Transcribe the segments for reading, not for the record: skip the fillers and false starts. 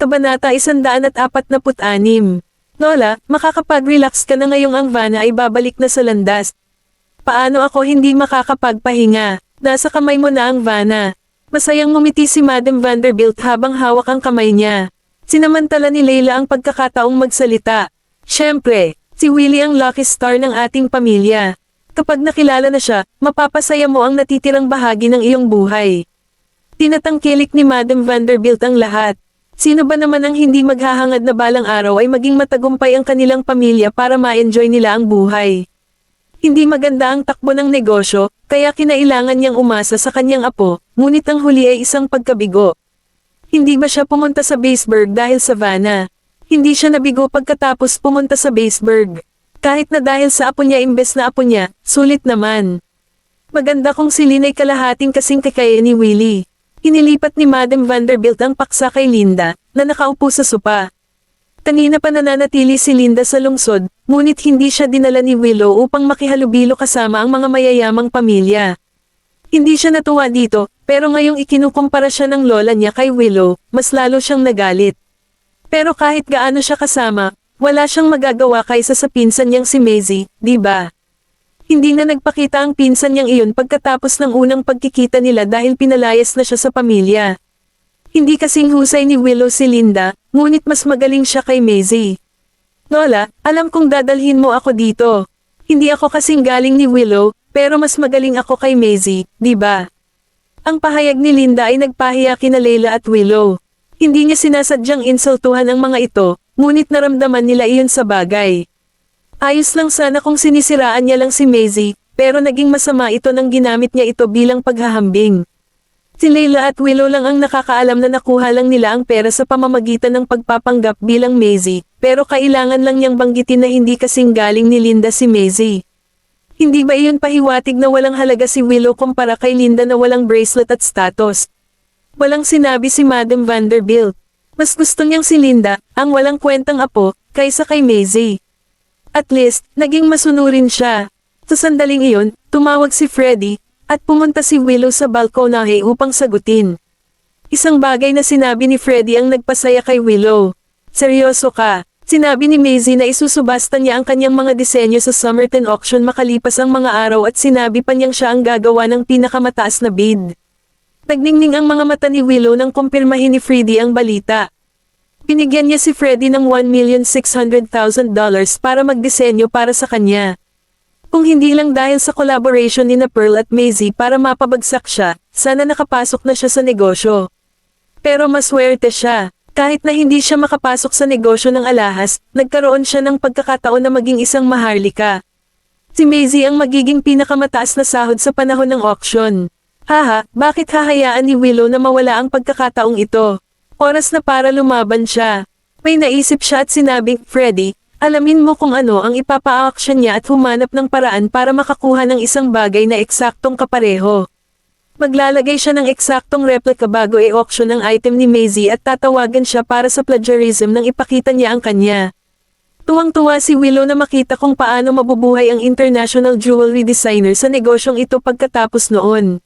Kabanata 146. Lola, makakapag-relax ka na ngayong ang Vanna ay babalik na sa landas. Paano ako hindi makakapagpahinga? Nasa kamay mo na ang Vanna. Masayang ngumiti si Madam Vanderbilt habang hawak ang kamay niya. Sinamantala ni Leila ang pagkakataong magsalita. Siyempre, si Willie ang lucky star ng ating pamilya. Kapag nakilala na siya, mapapasaya mo ang natitirang bahagi ng iyong buhay. Tinatangkilik ni Madam Vanderbilt ang lahat. Sino ba naman ang hindi maghahangad na balang araw ay maging matagumpay ang kanilang pamilya para ma-enjoy nila ang buhay? Hindi maganda ang takbo ng negosyo, kaya kinailangan niyang umasa sa kanyang apo, ngunit ang huli ay isang pagkabigo. Hindi ba siya pumunta sa Baseburg dahil sa Vanna? Hindi siya nabigo pagkatapos pumunta sa Baseburg. Kahit na dahil sa apo niya imbes na apo niya, sulit naman. Maganda kung si Lynn ay kalahating kasing kaya ni Willie. Inilipat ni Madam Vanderbilt ang paksa kay Linda, na nakaupo sa sopa. Kanina pa nananatili si Linda sa lungsod, ngunit hindi siya dinala ni Willow upang makihalubilo kasama ang mga mayayamang pamilya. Hindi siya natuwa dito, pero ngayong ikinukumpara siya ng lola niya kay Willow, mas lalo siyang nagalit. Pero kahit gaano siya kasama, wala siyang magagawa kaysa sa pinsan niyang si Maisie, di ba? Hindi na nagpakita ang pinsan niyang iyon pagkatapos ng unang pagkikita nila dahil pinalayas na siya sa pamilya. Hindi kasing husay ni Willow si Linda, ngunit mas magaling siya kay Maisie. Lola, alam kong dadalhin mo ako dito. Hindi ako kasing galing ni Willow, pero mas magaling ako kay Maisie, di ba? Ang pahayag ni Linda ay nagpahiya kina Leila at Willow. Hindi niya sinasadyang insultuhan ang mga ito, ngunit naramdaman nila iyon sa bagay. Ayos lang sana kung sinisiraan niya lang si Maisie, pero naging masama ito nang ginamit niya ito bilang paghahambing. Si Leila at Willow lang ang nakakaalam na nakuha lang nila ang pera sa pamamagitan ng pagpapanggap bilang Maisie, pero kailangan lang niyang banggitin na hindi kasing galing ni Linda si Maisie. Hindi ba iyon pahiwatig na walang halaga si Willow kumpara kay Linda na walang bracelet at status? Walang sinabi si Madam Vanderbilt. Mas gusto niyang si Linda, ang walang kwentang apo, kaysa kay Maisie. At least, naging masunurin siya. Sa sandaling iyon, tumawag si Freddie, at pumunta si Willow sa balkonahe upang sagutin. Isang bagay na sinabi ni Freddie ang nagpasaya kay Willow. Seryoso ka? Sinabi ni Maisie na isusubasta niya ang kanyang mga disenyo sa Summerton auction makalipas ang mga araw at sinabi pa niyang siya ang gagawa ng pinakamataas na bid. Nagningning ang mga mata ni Willow nang kumpirmahin ni Freddie ang balita. Binigyan niya si Freddie ng $1,600,000 para magdisenyo para sa kanya. Kung hindi lang dahil sa collaboration ni Pearl at Maisie para mapabagsak siya, sana nakapasok na siya sa negosyo. Pero maswerte siya. Kahit na hindi siya makapasok sa negosyo ng alahas, nagkaroon siya ng pagkakataon na maging isang maharlika. Si Maisie ang magiging pinakamataas na sahod sa panahon ng auction. Haha, bakit hahayaan ni Willow na mawala ang pagkakataong ito? Oras na para lumaban siya. May naisip siya at sinabing, Freddie, alamin mo kung ano ang ipapa-auction niya at humanap ng paraan para makakuha ng isang bagay na eksaktong kapareho. Maglalagay siya ng eksaktong replika bago i-auction ang item ni Maisie at tatawagan siya para sa plagiarism nang ipakita niya ang kanya. Tuwang-tuwa si Willow na makita kung paano mabubuhay ang international jewelry designer sa negosyong ito pagkatapos noon.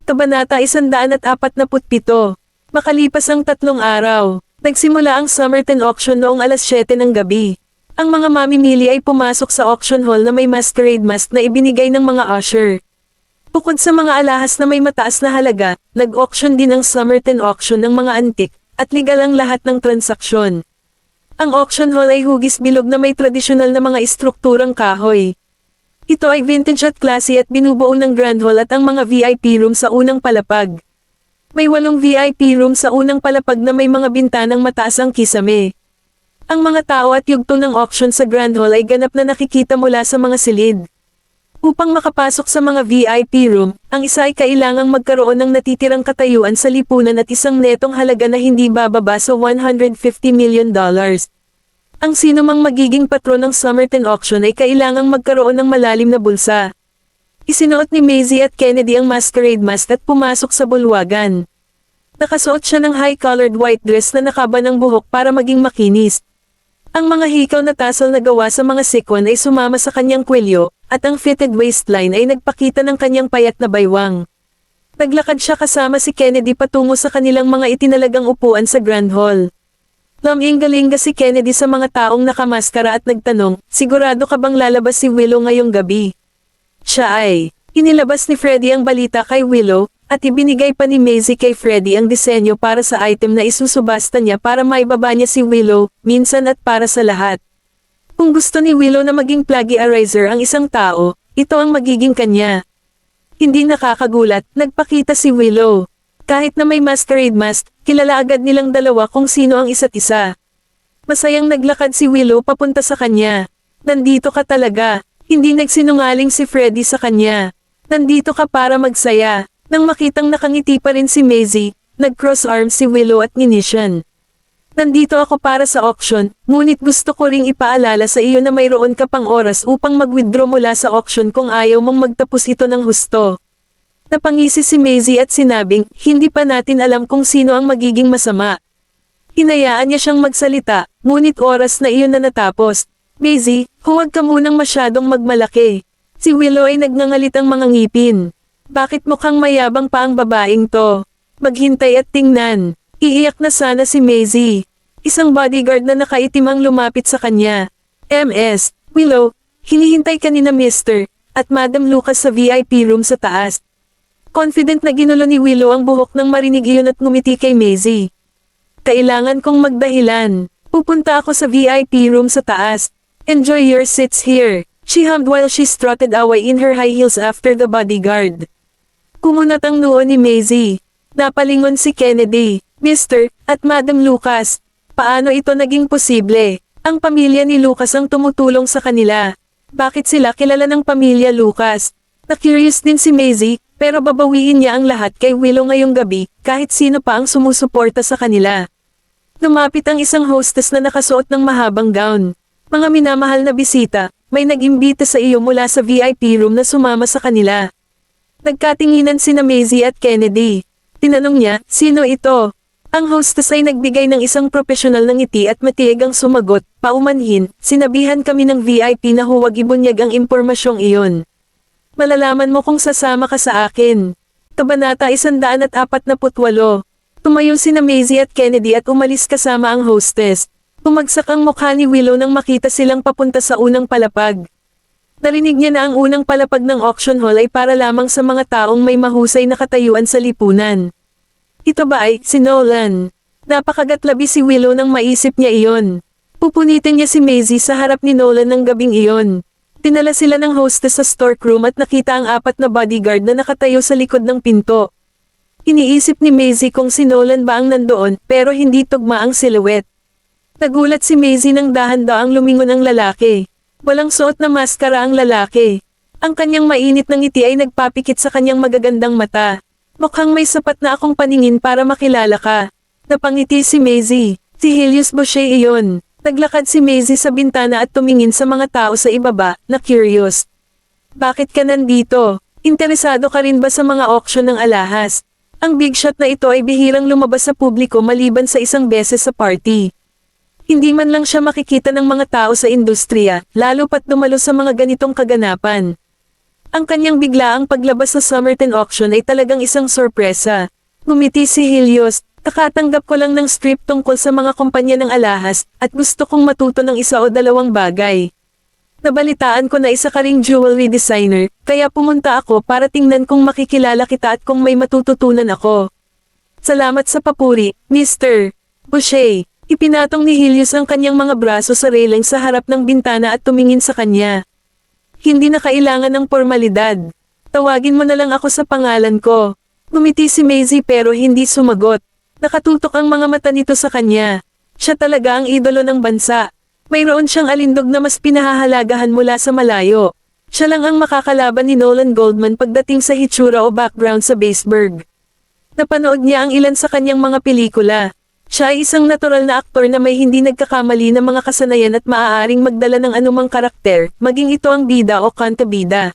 Kabanata 147. Makalipas ang 3 araw, nagsimula ang Summerton auction noong alas 7 ng gabi. Ang mga mamimili ay pumasok sa auction hall na may masquerade mask na ibinigay ng mga usher. Bukod sa mga alahas na may mataas na halaga, nag-auction din ang Summerton auction ng mga antik, at legal ang lahat ng transaksyon. Ang auction hall ay hugis bilog na may tradisyonal na mga istrukturang kahoy. Ito ay vintage at classy at binubuo ng Grand Hall at ang mga VIP room sa unang palapag. May 8 VIP room sa unang palapag na may mga bintanang mataas ang kisame. Ang mga tao at yugto ng auction sa Grand Hall ay ganap na nakikita mula sa mga silid. Upang makapasok sa mga VIP room, ang isa ay kailangang magkaroon ng natitirang katayuan sa lipunan at isang netong halaga na hindi bababa sa $150 million. Ang sino mang magiging patron ng Summerton auction ay kailangang magkaroon ng malalim na bulsa. Isinuot ni Maisie at Kennedy ang masquerade mask at pumasok sa bulwagan. Nakasuot siya ng high-colored white dress na nakaba ng buhok para maging makinis. Ang mga hikaw na tassel na gawa sa mga sequin ay sumama sa kanyang kwelyo, at ang fitted waistline ay nagpakita ng kanyang payat na baywang. Naglakad siya kasama si Kennedy patungo sa kanilang mga itinalagang upuan sa Grand Hall. Laminggalinga si Kennedy sa mga taong nakamaskara at nagtanong, sigurado ka bang lalabas si Willow ngayong gabi? Siya ay, inilabas ni Freddy ang balita kay Willow, at ibinigay pa ni Maisie kay Freddy ang disenyo para sa item na isusubasta niya para maibaba niya si Willow, minsan at para sa lahat. Kung gusto ni Willow na maging plagiarizer ang isang tao, ito ang magiging kanya. Hindi nakakagulat, nagpakita si Willow. Kahit na may masquerade mask, kilala agad nilang dalawa kung sino ang isa't isa. Masayang naglakad si Willow papunta sa kanya. Nandito ka talaga. Hindi nagsinungaling si Freddy sa kanya. Nandito ka para magsaya. Nang makitang nakangiti pa rin si Maisie, nag-cross arms si Willow at nginisyan. Nandito ako para sa auction, ngunit gusto ko ring ipaalala sa iyo na mayroon ka pang oras upang mag-withdraw mula sa auction kung ayaw mong magtapos ito ng husto. Napangisi si Maisie at sinabing, hindi pa natin alam kung sino ang magiging masama. Hinayaan niya siyang magsalita, ngunit oras na iyon na natapos. Maisie, huwag ka munang masyadong magmalaki. Si Willow ay nagngangalit ang mga ngipin. Bakit mukhang mayabang pa ang babaeng to? Maghintay at tingnan. Iiyak na sana si Maisie. Isang bodyguard na nakaitim ang lumapit sa kanya. MS, Willow, hinihintay ka ni na Mr. at Madam Lucas sa VIP room sa taas. Confident na ginulo ni Willow ang buhok nang marinig iyon at ngumiti kay Maisie. Kailangan kong magdahilan. Pupunta ako sa VIP room sa taas. Enjoy your seats here. She hummed while she strutted away in her high heels after the bodyguard. Kumunat ang noo ni Maisie. Napalingon si Kennedy. Mr. at Madam Lucas, paano ito naging posible? Ang pamilya ni Lucas ang tumutulong sa kanila. Bakit sila kilala ng pamilya Lucas? Na-curious din si Maisie, pero babawiin niya ang lahat kay Willow ngayong gabi, kahit sino pa ang sumusuporta sa kanila. Lumapit ang isang hostess na nakasuot ng mahabang gown. Mga minamahal na bisita, may nag-imbita sa iyo mula sa VIP room na sumama sa kanila. Nagkatinginan sina Maisie at Kennedy. Tinanong niya, sino ito? Ang hostess ay nagbigay ng isang profesional na ngiti at matiigang sumagot, paumanhin, sinabihan kami ng VIP na huwag ibunyag ang impormasyong iyon. Malalaman mo kung sasama ka sa akin. Kabanata 148. Tumayo sina Maisie at Kennedy at umalis kasama ang hostess. Bumagsak ang mukha ni Willow nang makita silang papunta sa unang palapag. Narinig niya na ang unang palapag ng auction hall ay para lamang sa mga taong may mahusay na katayuan sa lipunan. Ito ba ay si Nolan? Napakagatlabi si Willow nang maisip niya iyon. Pupunitin niya si Maisie sa harap ni Nolan ng gabing iyon. Tinala sila ng hostess sa storeroom at nakita ang 4 na bodyguard na nakatayo sa likod ng pinto. Iniisip ni Maisie kung si Nolan ba ang nandoon, pero hindi tugma ang silhouette. Nagulat si Maisie nang dahan-daang lumingon ang lalaki. Walang suot na maskara ang lalaki. Ang kanyang mainit na ngiti ay nagpapikit sa kanyang magagandang mata. Mukhang may sapat na akong paningin para makilala ka. Napangiti si Maisie. Si Helios Boucher iyon. Naglakad si Maisie sa bintana at tumingin sa mga tao sa ibaba, na curious. Bakit ka nandito? Interesado ka rin ba sa mga auction ng alahas? Ang big shot na ito ay bihirang lumabas sa publiko maliban sa isang beses sa party. Hindi man lang siya makikita ng mga tao sa industriya, lalo pat dumalo sa mga ganitong kaganapan. Ang kanyang biglaang paglabas sa Summerton auction ay talagang isang sorpresa. Ngumiti si Helios, kakatanggap ko lang ng script tungkol sa mga kumpanya ng alahas, at gusto kong matuto ng 1 o 2 bagay. Nabalitaan ko na isa ka ring jewelry designer, kaya pumunta ako para tingnan kung makikilala kita at kung may matututunan ako. Salamat sa papuri, Mr. Boucher. Ipinatong ni Helios ang kanyang mga braso sa railing sa harap ng bintana at tumingin sa kanya. Hindi na kailangan ng formalidad. Tawagin mo na lang ako sa pangalan ko. Ngumiti si Maisie pero hindi sumagot. Nakatutok ang mga mata nito sa kanya. Siya talaga ang idolo ng bansa. Mayroon siyang alindog na mas pinahahalagahan mula sa malayo. Siya lang ang makakalaban ni Nolan Goldman pagdating sa hitsura o background sa Baseburg. Napanood niya ang ilan sa kanyang mga pelikula. Siya ay isang natural na aktor na may hindi nagkakamali na mga kasanayan at maaaring magdala ng anumang karakter, maging ito ang bida o kontrabida.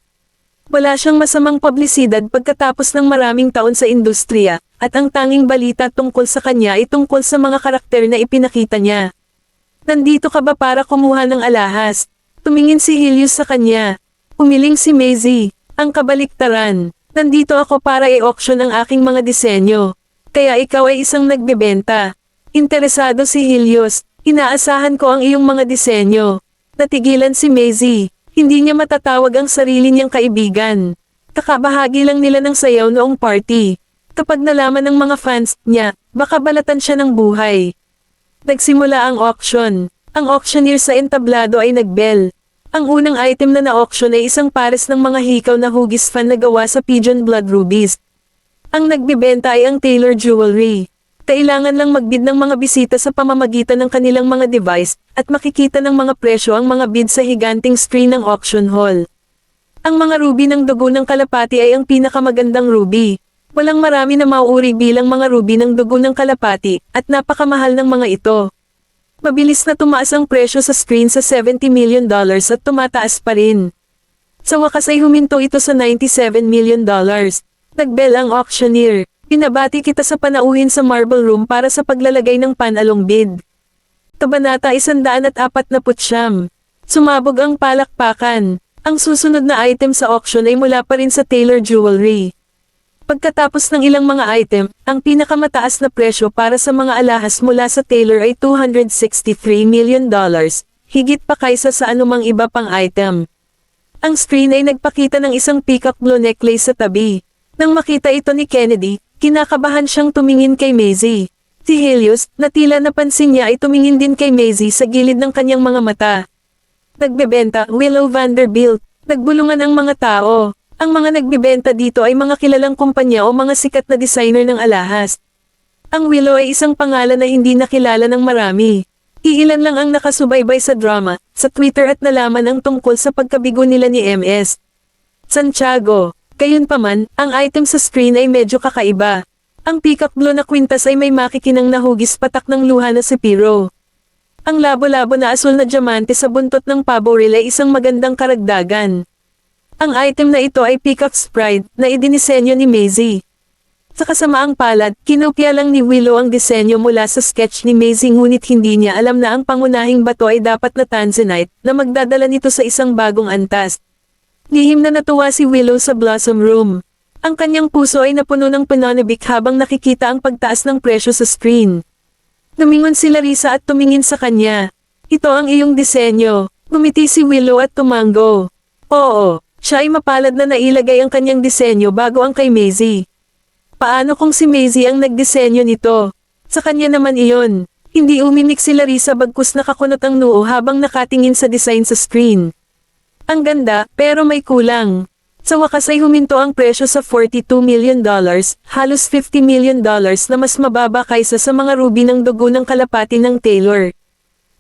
Wala siyang masamang publisidad pagkatapos ng maraming taon sa industriya, at ang tanging balita tungkol sa kanya ay tungkol sa mga karakter na ipinakita niya. Nandito ka ba para kumuha ng alahas? Tumingin si Helios sa kanya. Umiling si Maisie. Ang kabaliktaran. Nandito ako para i-auction ang aking mga disenyo. Kaya ikaw ay isang nagbebenta. Interesado si Helios, inaasahan ko ang iyong mga disenyo. Natigilan si Maisie, hindi niya matatawag ang sarili niyang kaibigan. Kakabahagi lang nila ng sayaw noong party. Kapag nalaman ng mga fans niya, baka balatan siya ng buhay. Nagsimula ang auction. Ang auctioneer sa entablado ay nagbell. Ang unang item na na-auction ay isang pares ng mga hikaw na hugis fan na gawa sa pigeon blood rubies. Ang nagbibenta ay ang Taylor Jewelry. Kailangan lang magbid ng mga bisita sa pamamagitan ng kanilang mga device, at makikita ng mga presyo ang mga bid sa higanting screen ng auction hall. Ang mga ruby ng dugo ng kalapati ay ang pinakamagandang ruby. Walang marami na mauuri bilang mga ruby ng dugo ng kalapati, at napakamahal ng mga ito. Mabilis na tumaas ang presyo sa screen sa $70 million at tumataas pa rin. Sa wakas ay huminto ito sa $97 million. Nagbell ang auctioneer. Pinabati kita sa panauhin sa Marble Room para sa paglalagay ng panalong bid. Kabanata 149. Sumabog ang palakpakan. Ang susunod na item sa auction ay mula pa rin sa Taylor Jewelry. Pagkatapos ng ilang mga item, ang pinakamataas na presyo para sa mga alahas mula sa Taylor ay $263 million, higit pa kaysa sa anumang iba pang item. Ang screen ay nagpakita ng isang peacock blue necklace sa tabi. Nang makita ito ni Kennedy, kinakabahan siyang tumingin kay Maisie. Si Helios, na tila napansin niya ay tumingin din kay Maisie sa gilid ng kanyang mga mata. Nagbebenta, Willow Vanderbilt. Nagbulungan ang mga tao. Ang mga nagbebenta dito ay mga kilalang kumpanya o mga sikat na designer ng alahas. Ang Willow ay isang pangalan na hindi nakilala ng marami. Iilan lang ang nakasubaybay sa drama, sa Twitter at nalaman ang tungkol sa pagkabigo nila ni MS. Santiago. Gayunpaman, ang item sa screen ay medyo kakaiba. Ang peacock blue na kwintas ay may makikinang nahugis patak ng luha na si Piro. Ang labo-labo na asul na diamante sa buntot ng pabo reel ay isang magandang karagdagan. Ang item na ito ay Peacock's Pride, na idinisenyo ni Maisie. Sa kasamaang palad, kinopya lang ni Willow ang disenyo mula sa sketch ni Maisie ngunit hindi niya alam na ang pangunahing bato ay dapat na tanzanite, na magdadala nito sa isang bagong antas. Lihim na natuwa si Willow sa Blossom Room. Ang kanyang puso ay napuno ng pananabik habang nakikita ang pagtaas ng presyo sa screen. Lumingon si Larissa at tumingin sa kanya. Ito ang iyong disenyo. Gumiti si Willow at tumango. Oo, siya ay mapalad na nailagay ang kanyang disenyo bago ang kay Maisie. Paano kung si Maisie ang nagdisenyo nito? Sa kanya naman iyon. Hindi umimik si Larissa bagkus nakakunot ang noo habang nakatingin sa design sa screen. Ang ganda, pero may kulang. Sa wakas ay huminto ang presyo sa $42 million, halos $50 million na mas mababa kaysa sa mga ruby ng dugo ng kalapati ng Taylor.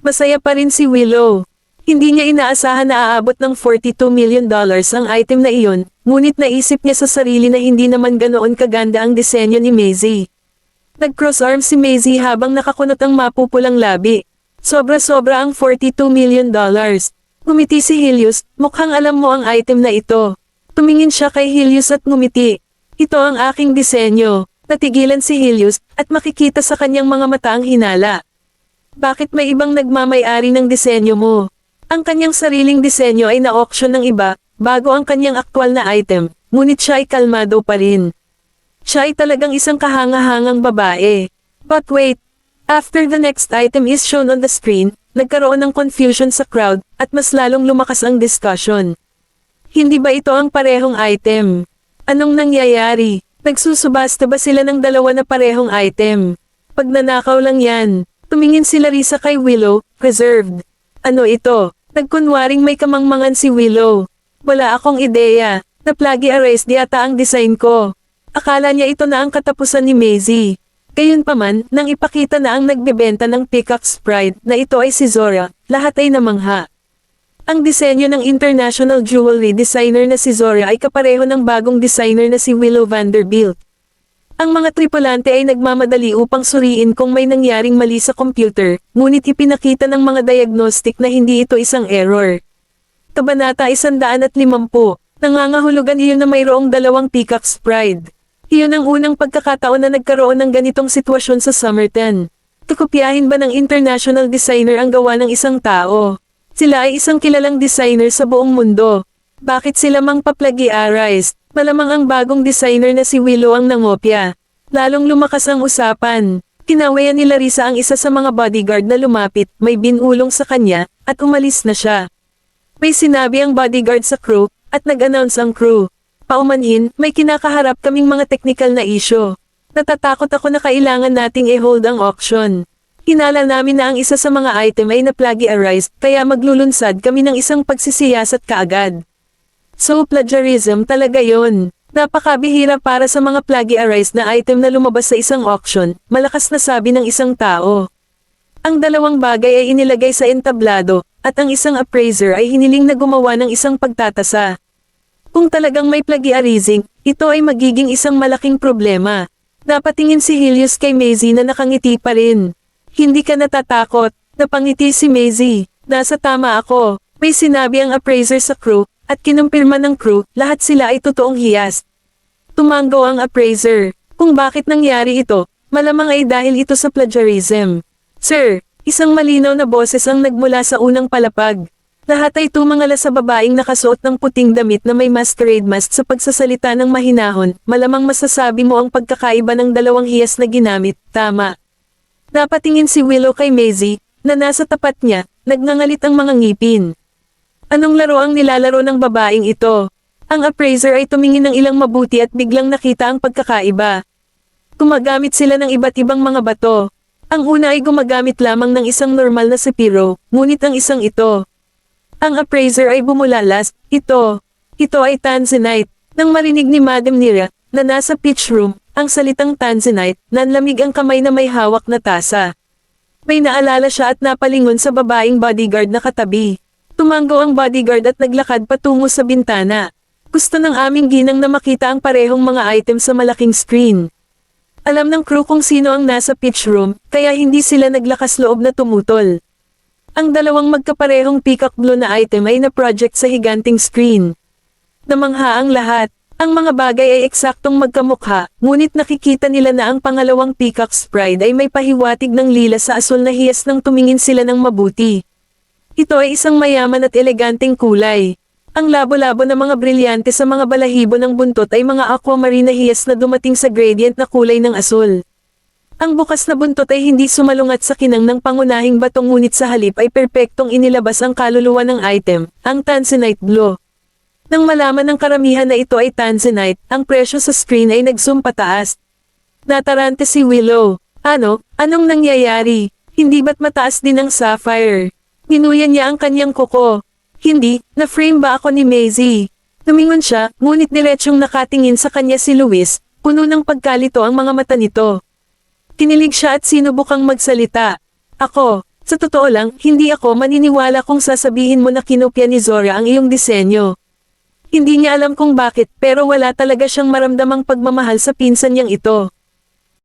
Masaya pa rin si Willow. Hindi niya inaasahan na aabot ng $42 million ang item na iyon, ngunit naisip niya sa sarili na hindi naman ganoon kaganda ang disenyo ni Maisie. Nag-cross arm si Maisie habang nakakunot ang mapupulang labi. Sobra-sobra ang $42 million. Ngumiti si Helios, mukhang alam mo ang item na ito. Tumingin siya kay Helios at ngumiti. Ito ang aking disenyo. Natigilan si Helios, at makikita sa kanyang mga mata ang hinala. Bakit may ibang nagmamay-ari ng disenyo mo? Ang kanyang sariling disenyo ay na-auction ng iba, bago ang kanyang aktwal na item, ngunit siya ay kalmado pa rin. Siya ay talagang isang kahanga-hangang babae. But wait, after the next item is shown on the screen, nagkaroon ng confusion sa crowd, at mas lalong lumakas ang discussion. Hindi ba ito ang parehong item? Anong nangyayari? Nagsusubasta ba sila ng dalawa na parehong item? Pagnanakaw lang yan. Tumingin si Larissa kay Willow, reserved. Ano ito? Nagkunwaring may kamangmangan si Willow. Wala akong ideya. Na-plagiarize yata ang design ko. Akala niya ito na ang katapusan ni Maisie. Gayunpaman, nang ipakita na ang nagbebenta ng Peacock's Pride na ito ay si Zora, lahat ay namangha. Ang disenyo ng international jewelry designer na si Zora ay kapareho ng bagong designer na si Willow Vanderbilt. Ang mga tripulante ay nagmamadali upang suriin kung may nangyaring mali sa computer, ngunit ipinakita ng mga diagnostic na hindi ito isang error. Kabanata 150, nangangahulugan iyon na mayroong dalawang Peacock's Pride. Iyon ang unang pagkakataon na nagkaroon ng ganitong sitwasyon sa Summerton. Tukopyahin ba ng international designer ang gawa ng isang tao? Sila ay isang kilalang designer sa buong mundo. Bakit sila mang Kinawayan ni Larissa ang isa sa mga bodyguard na lumapit, may binulong sa kanya, at umalis na siya. May sinabi ang bodyguard sa crew, at nag-announce ang crew. Paumanhin, may kinakaharap kaming mga technical na issue. Natatakot ako na kailangan nating i-hold ang auction. Hinala namin na ang isa sa mga item ay na-plagiarized, kaya maglulunsad kami ng isang pagsisiyasat kaagad. So plagiarism talaga yon. Napakabihira para sa mga plagiarized na item na lumabas sa isang auction, malakas na sabi ng isang tao. Ang dalawang bagay ay inilagay sa entablado, at ang isang appraiser ay hiniling na gumawa ng isang pagtatasa. Kung talagang may plagiarizing, ito ay magiging isang malaking problema. Napatingin si Helios kay Maisie na nakangiti pa rin. Hindi ka natatakot, napangiti si Maisie. Nasa tama ako, may sinabi ang appraiser sa crew, at kinumpirma ng crew, lahat sila ay totoong hiyas. Tumanggaw ang appraiser. Kung bakit nangyari ito, malamang ay dahil ito sa plagiarism. Sir, isang malinaw na boses ang nagmula sa unang palapag. Lahat ay tumangala sa babaeng nakasuot ng puting damit na may masquerade mask sa pagsasalita ng mahinahon, malamang masasabi mo ang pagkakaiba ng dalawang hiyas na ginamit, tama. Napatingin si Willow kay Maisie, na nasa tapat niya, nagngangalit ang mga ngipin. Anong laro ang nilalaro ng babaeng ito? Ang appraiser ay tumingin ng ilang mabuti at biglang nakita ang pagkakaiba. Gumagamit sila ng iba't ibang mga bato. Ang una ay gumagamit lamang ng isang normal na sepiro, ngunit ang isang ito. Ang appraiser ay bumulalas, ito ay tanzanite. Nang marinig ni Madam Nira, na nasa pitch room, ang salitang tanzanite, nanlamig ang kamay na may hawak na tasa. May naalala siya at napalingon sa babaeng bodyguard na katabi. Tumanggaw ang bodyguard at naglakad patungo sa bintana. Gusto ng aming ginang na makita ang parehong mga item sa malaking screen. Alam ng crew kung sino ang nasa pitch room, kaya hindi sila naglakas loob na tumutol. Ang dalawang magkaparehong peacock blue na item ay na-project sa higanting screen. Namangha ang lahat. Ang mga bagay ay eksaktong magkamukha, ngunit nakikita nila na ang pangalawang peacock's pride ay may pahiwatig ng lila sa asul na hiyas nang tumingin sila ng mabuti. Ito ay isang mayaman at eleganteng kulay. Ang labo-labo na mga brilyante sa mga balahibo ng buntot ay mga aquamarine na hiyas na dumating sa gradient na kulay ng asul. Ang bukas na buntot ay hindi sumalungat sa kinang ng pangunahing batong ngunit sa halip ay perpektong inilabas ang kaluluwa ng item, ang tanzanite blue. Nang malaman ng karamihan na ito ay tanzanite, ang presyo sa screen ay nag-zoom pataas. Natarante si Willow. Anong nangyayari? Hindi ba't mataas din ang sapphire? Ginuyan niya ang kanyang kuko. Hindi, na-frame ba ako ni Maisie? Tumingon siya, ngunit diretsyong nakatingin sa kanya si Luis, puno ng pagkalito ang mga mata nito. Kinilig siya at sinubukang magsalita. Sa totoo lang, hindi ako maniniwala kung sasabihin mo na kinopya ni Zora ang iyong disenyo. Hindi niya alam kung bakit, pero wala talaga siyang maramdamang pagmamahal sa pinsan niyang ito.